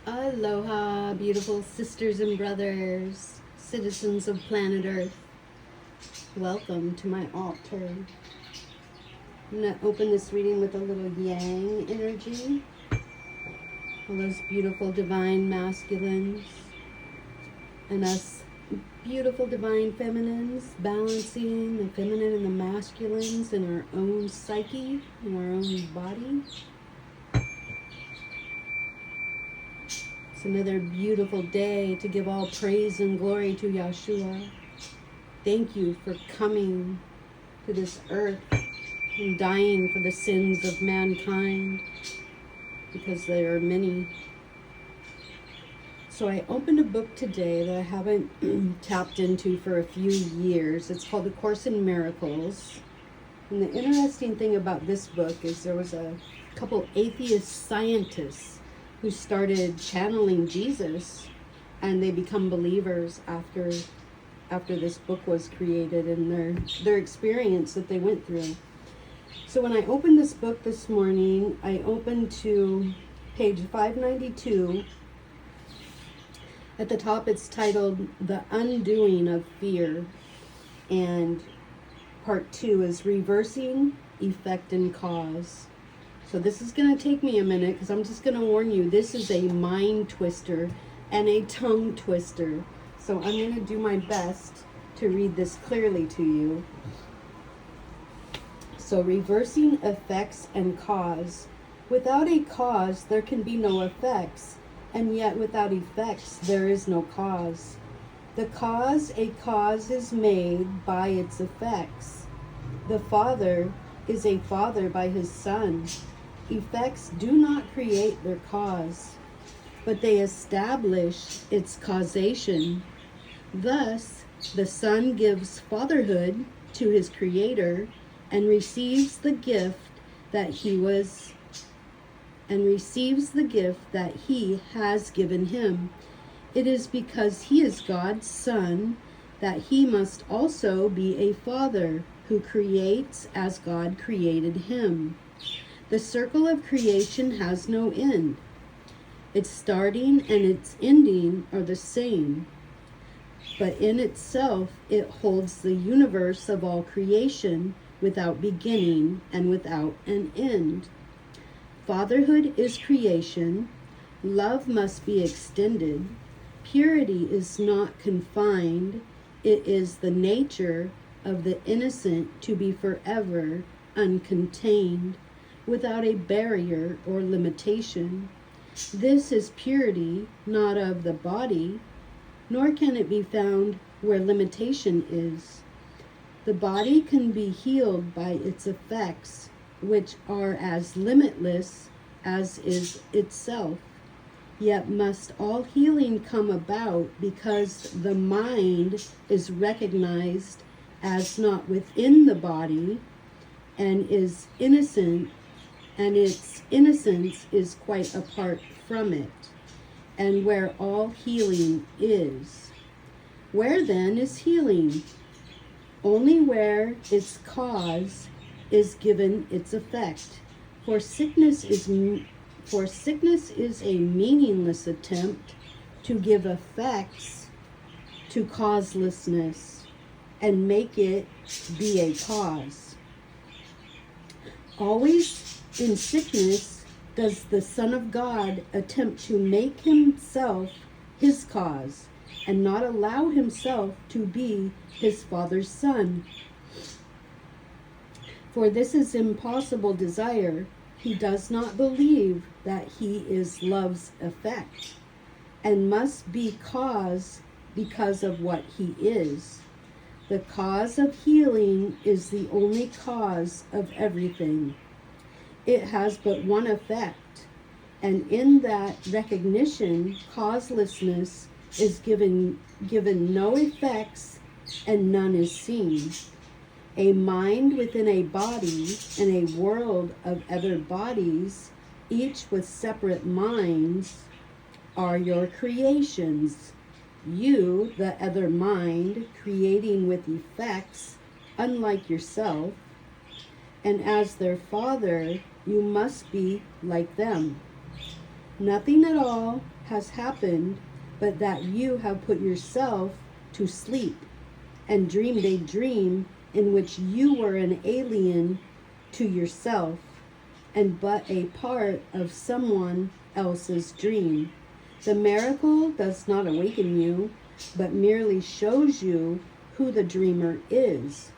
Aloha, beautiful sisters and brothers, citizens of planet Earth. Welcome to my altar. I'm going to open this reading with a little yang energy. All those beautiful divine masculines and us beautiful divine feminines, balancing the feminine and the masculines in our own psyche, in our own body. It's another beautiful day to give all praise and glory to Yeshua. Thank you for coming to this earth and dying for the sins of mankind, because there are many. So I opened a book today that I haven't tapped into for a few years. It's called A Course in Miracles. And the interesting thing about this book is there was a couple atheist scientists who started channeling Jesus, and they become believers after this book was created, and their experience that they went through. So when I opened this book this morning, I opened to page 592. At the top it's titled The Undoing of Fear, and part 2 is Reversing Effect and Cause. So this is going to take me a minute, because I'm just going to warn you, this is a mind twister and a tongue twister. So I'm going to do my best to read this clearly to you. So reversing effects and cause. Without a cause, there can be no effects, and yet without effects, there is no cause. A cause is made by its effects. The Father is a father by his Son. Effects do not create their cause, but they establish its causation. Thus, the Son gives fatherhood to his Creator and receives the gift that he has given him. It is because he is God's Son that he must also be a father who creates as God created him. The circle of creation has no end. Its starting and its ending are the same, but in itself it holds the universe of all creation without beginning and without an end. Fatherhood is creation. Love must be extended. Purity is not confined. It is the nature of the innocent to be forever uncontained, without a barrier or limitation. This is purity, not of the body, nor can it be found where limitation is. The body can be healed by its effects, which are as limitless as is itself. Yet must all healing come about because the mind is recognized as not within the body and is innocent, and its innocence is quite apart from it, and where all healing is. Where then is healing? Only where its cause is given its effect. For sickness is a meaningless attempt to give effects to causelessness and make it be a cause. Always in sickness does the Son of God attempt to make himself his cause and not allow himself to be his Father's Son. For this is impossible desire. He does not believe that he is love's effect and must be cause because of what he is. The cause of healing is the only cause of everything. It has but one effect, and in that recognition, causelessness is given no effects and none is seen. A mind within a body and a world of other bodies, each with separate minds, are your creations. You, the other mind, creating with effects, unlike yourself, and as their father, you must be like them. Nothing at all has happened, but that you have put yourself to sleep and dreamed a dream in which you were an alien to yourself and but a part of someone else's dream. The miracle does not awaken you, but merely shows you who the dreamer is.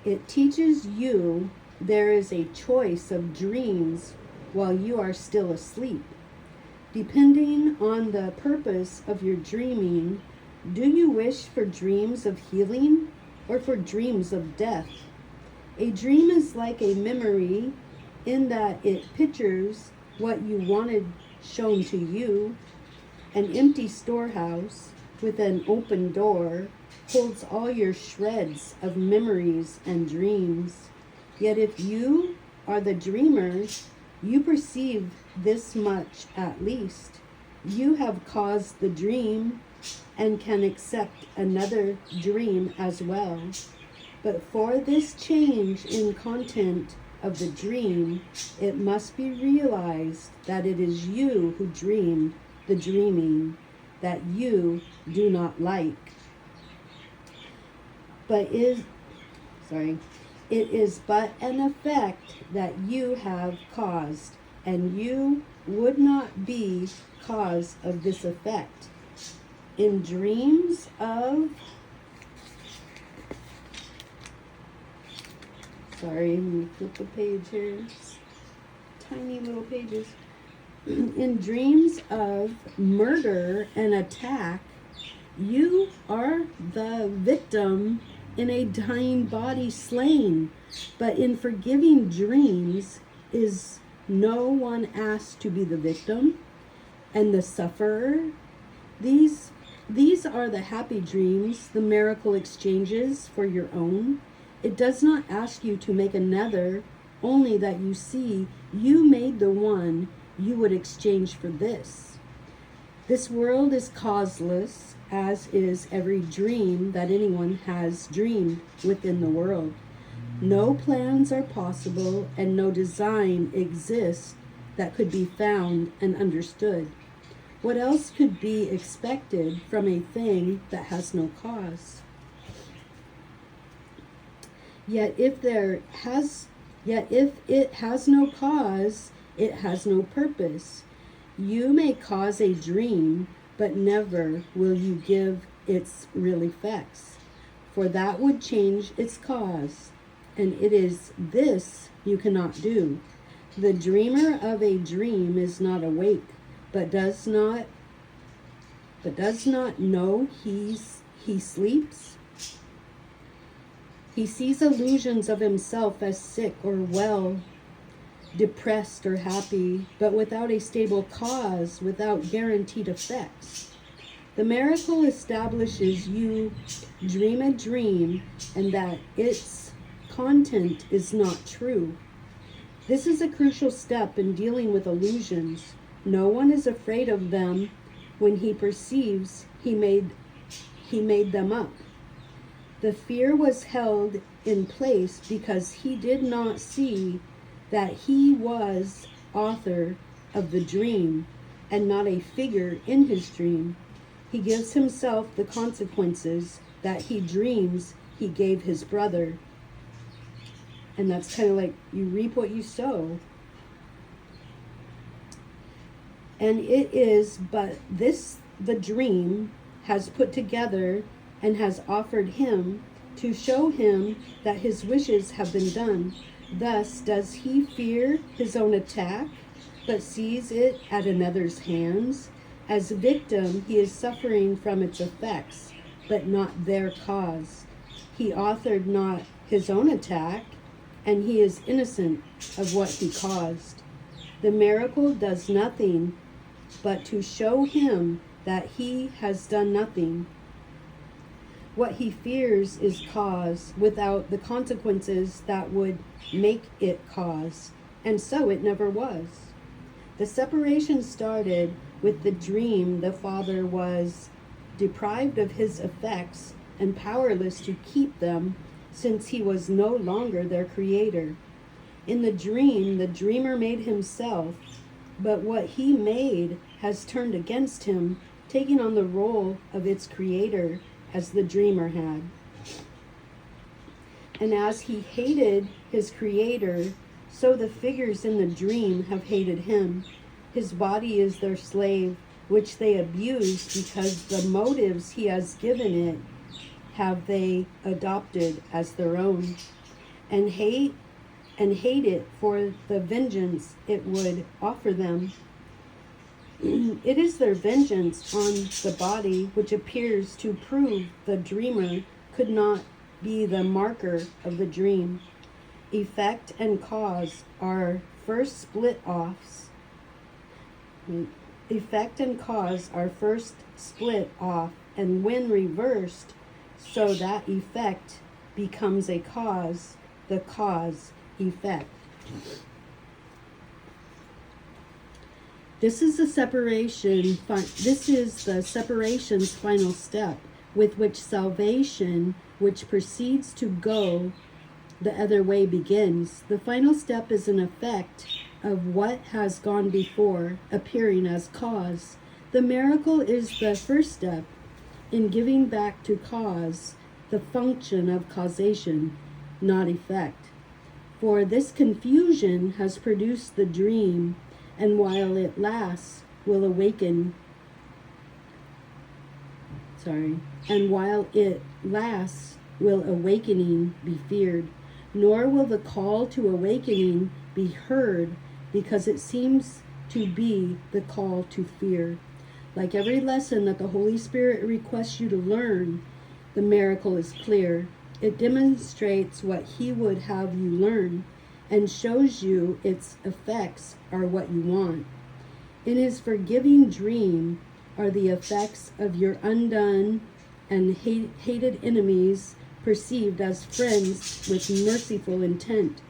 It teaches you there is a choice of dreams while you are still asleep. Depending on the purpose of your dreaming, do you wish for dreams of healing or for dreams of death? A dream is like a memory in that it pictures what you wanted shown to you. An empty storehouse with an open door holds all your shreds of memories and dreams. Yet if you are the dreamer, you perceive this much at least. You have caused the dream and can accept another dream as well. But for this change in content of the dream, it must be realized that it is you who dreamed the dreaming that you do not like. It is but an effect that you have caused, and you would not be cause of this effect. In dreams of let me flip the page here. Tiny little pages. In dreams of murder and attack, you are the victim in a dying body slain. But in forgiving dreams, is no one asked to be the victim and the sufferer? These are the happy dreams, the miracle exchanges for your own. It does not ask you to make another, only that you see you made the one you would exchange for this. This world is causeless, as is every dream that anyone has dreamed within the world. No plans are possible, and no design exists that could be found and understood. What else could be expected from a thing that has no cause? Yet if it has no cause, it has no purpose. You may cause a dream, but never will you give its real effects, for that would change its cause, and it is this you cannot do. The dreamer of a dream is not awake, but does not know he sleeps. He sees illusions of himself as sick or well, depressed or happy, but without a stable cause, without guaranteed effects. The miracle establishes you dream a dream and that its content is not true. This is a crucial step in dealing with illusions. No one is afraid of them when he perceives he made them up. The fear was held in place because he did not see that he was author of the dream and not a figure in his dream. He gives himself the consequences that he dreams he gave his brother. And that's kind of like you reap what you sow. And it is but this the dream has put together and has offered him to show him that his wishes have been done. Thus does he fear his own attack, but sees it at another's hands. As a victim, he is suffering from its effects, but not their cause. He authored not his own attack, and he is innocent of what he caused. The miracle does nothing but to show him that he has done nothing. What he fears is cause without the consequences that would make it cause, and so it never was. The separation started with the dream the father was deprived of his effects and powerless to keep them since he was no longer their creator. In the dream, the dreamer made himself But what he made has turned against him, taking on the role of its creator as the dreamer had. And as he hated his creator, so the figures in the dream have hated him. His body is their slave, which they abuse because the motives he has given it have they adopted as their own, and hate it for the vengeance it would offer them. It is their vengeance on the body which appears to prove the dreamer could not be the marker of the dream. Effect and cause are first split off. Effect and cause are first split off, and when reversed, so that effect becomes a cause, the cause effect. This is the separation's final step, with which salvation, which proceeds to go the other way, begins. The final step is an effect of what has gone before, appearing as cause. The miracle is the first step in giving back to cause the function of causation, not effect. For this confusion has produced the dream, and while it lasts, will awaken. And while it lasts, will awakening be feared, nor will the call to awakening be heard, because it seems to be the call to fear. Like every lesson that the Holy Spirit requests you to learn, the miracle is clear. It demonstrates what He would have you learn and shows you its effects are what you want. In His forgiving dream are the effects of your undone and hated enemies perceived as friends with merciful intent.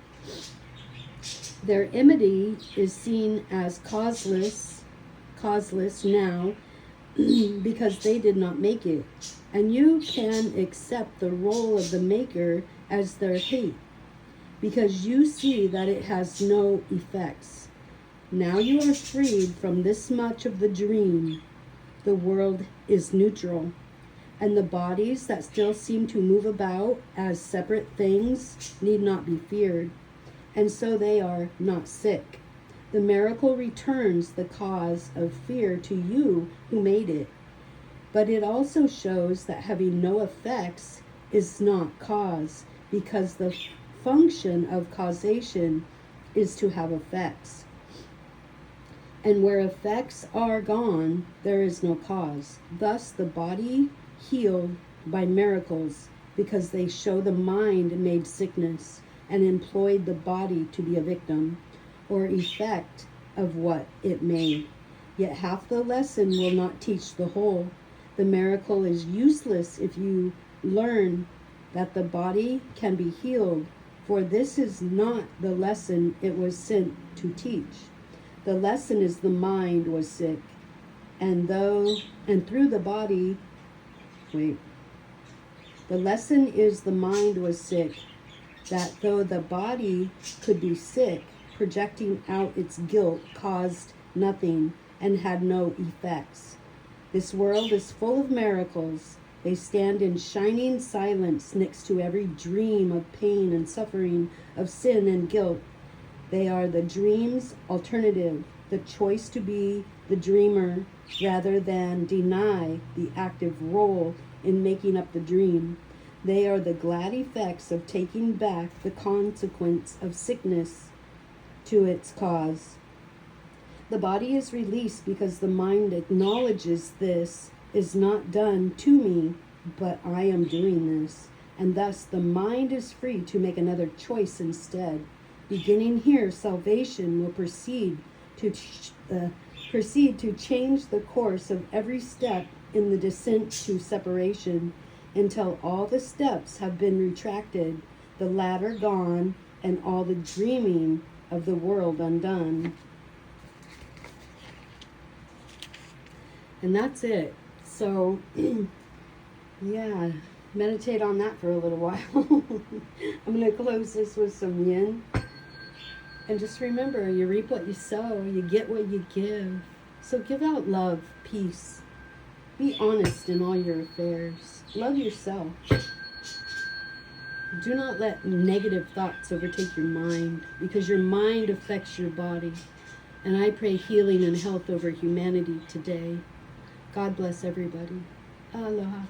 Their enmity is seen as causeless now because they did not make it, and you can accept the role of the maker as their hate because you see that it has no effects. Now you are freed from this much of the dream. The world is neutral, and the bodies that still seem to move about as separate things need not be feared, and so they are not sick. The miracle returns the cause of fear to you who made it, but it also shows that having no effects is not cause, because the function of causation is to have effects. And where effects are gone, there is no cause. Thus the body healed by miracles, because they show the mind made sickness and employed the body to be a victim or effect of what it made. Yet half the lesson will not teach the whole. The miracle is useless if you learn that the body can be healed, for this is not the lesson it was sent to teach. The lesson is the mind was sick, and through the body, the lesson is the mind was sick, that though the body could be sick, projecting out its guilt caused nothing and had no effects. This world is full of miracles. They stand in shining silence next to every dream of pain and suffering, of sin and guilt. They are the dream's alternative, the choice to be the dreamer rather than deny the active role in making up the dream. They are the glad effects of taking back the consequence of sickness to its cause. The body is released because the mind acknowledges this is not done to me, but I am doing this. And thus the mind is free to make another choice instead. Beginning here, salvation will proceed to change the course of every step in the descent to separation, until all the steps have been retracted, the ladder gone, and all the dreaming of the world undone. And that's it. So, yeah, meditate on that for a little while. I'm going to close this with some yin. And just remember, you reap what you sow, you get what you give. So give out love, peace. Be honest in all your affairs. Love yourself. Do not let negative thoughts overtake your mind, because your mind affects your body. And I pray healing and health over humanity today. God bless everybody. Aloha.